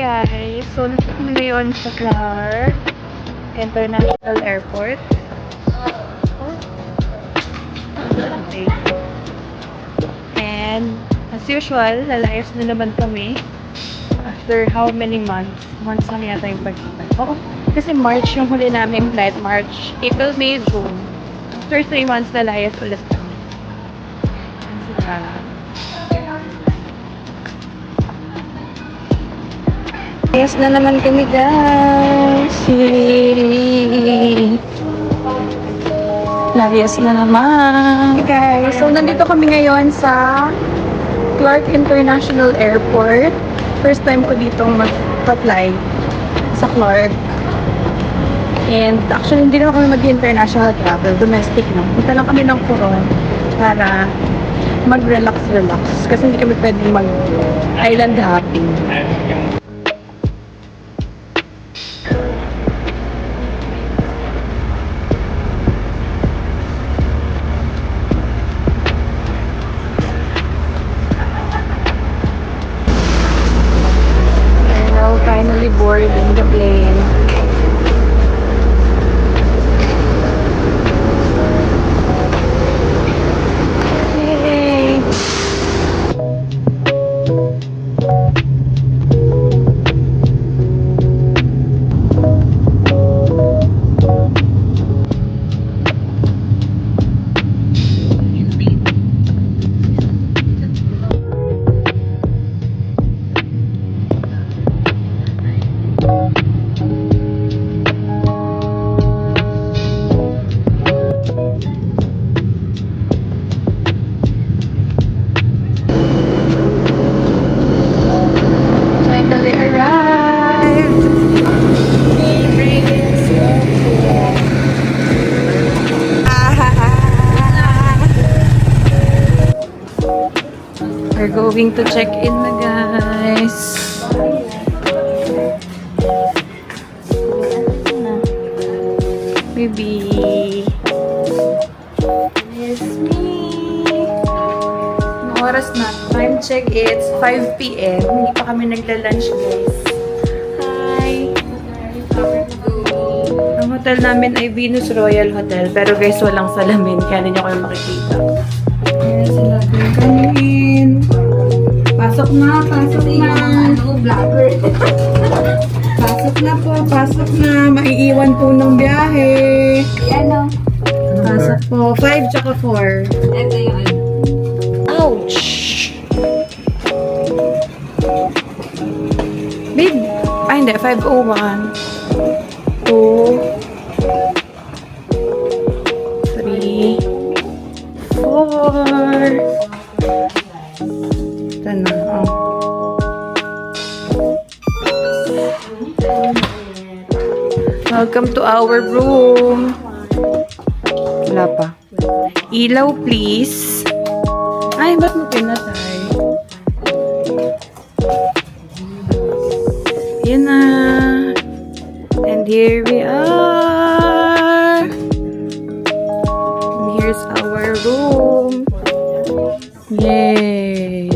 Guys, so nandito kami ngayon sa Clark International Airport. Okay. And as usual, lalayas na naman kami after how many months? Months lang yata yung pag-iba. Oo, kasi March yung huli namin flight. March, April, May, June. After 3 months, lalayas ulit kami. Yes na naman kami, guys. Layas na naman. Guys, so nandito kami ngayon sa Clark International Airport. First time ko dito mag-fly sa Clark. And actually, hindi naman kami mag-international travel. Domestic, no? Punta lang kami ng Coron para mag-relax. Kasi hindi kami pwedeng mag-island hopping. Finally boarding the plane. Yay! Finally arrived. We're going to check in na, guys. Baby. It's me. Anong oras na? Time check, it's 5 p.m. Hindi pa kami nagla-lunch, guys. Hi! Ang hotel namin ay Venus Royal Hotel. Pero guys, walang salamin. Kaya hindi nyo kayo makikita. Ayan sila. Kanin. Pasok na. Vlogger. Pasok na po. Pasok na. Maiiwan po ng biyahe. Ano? Pasok po. 5 tsaka 4. Ito yung ano. Ouch! Babe! Ay, hindi. 5:01. 2 3 4 Ito na. Oh. Welcome to our room. Wala pa. Ilaw, please. Ay, ba't mo pinatay? Yan na. And here we are. And here's our room. Yay!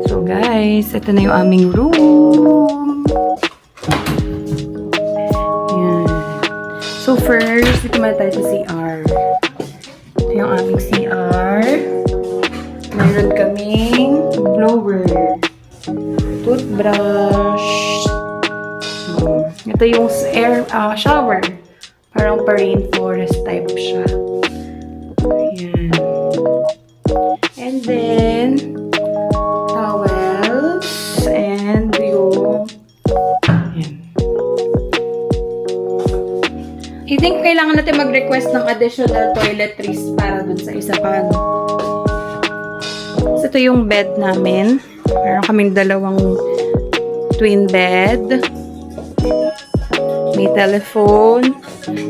So guys, ito na yung aming room. Yan. So first, dito muna tayo sa CR. Ito yung aming CR. Mayroon kaming blower, toothbrush. Ito yung shower. Parang rainforest type siya. Ayan. And then, towels. And yung... Ayan. I think kailangan natin mag-request ng additional toiletries para dun sa isa pa. So, ito yung bed namin. Meron kaming dalawang twin bed. May telephone.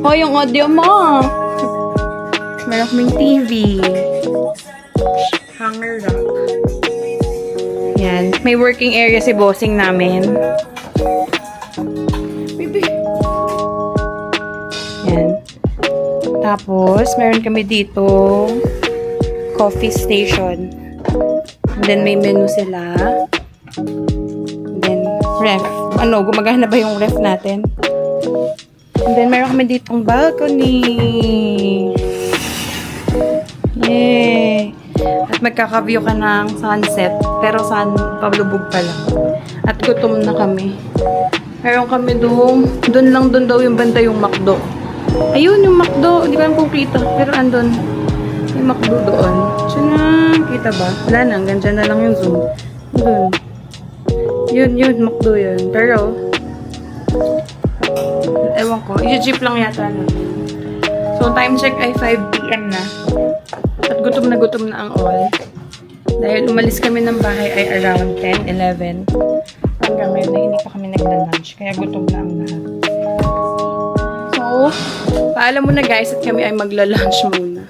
Oh, yung audio mo! Meron kaming TV. Hanger rack. Yan. May working area si bossing namin. Baby. Yan. Tapos, meron kami dito coffee station. And then, may menu sila. And then, ref. Ano, gumagana ba yung ref natin? And then, meron kami ditong balcony. Yay! At magkaka-view ka ng sunset. Pero palubog pa lang. At gutom na kami. Meron kami doon daw yung banda yung McDo. Ayun, yung McDo. Hindi ko lang kung kita. Pero andun. Yung McDo doon. Siya kita ba? Wala na. Hanggang dyan na lang yung zoom. Doon. Yun, McDo yun. Pero, ewan ko. I-jeep lang yata na. So, time check ay 5 p.m. na. At gutom na ang all. Dahil umalis kami ng bahay ay around 10, 11. Hanggang ngayon na hindi pa kami nagla-lunch. Kaya gutom na ang lahat. So, paalam muna guys at kami ay magla-lunch muna.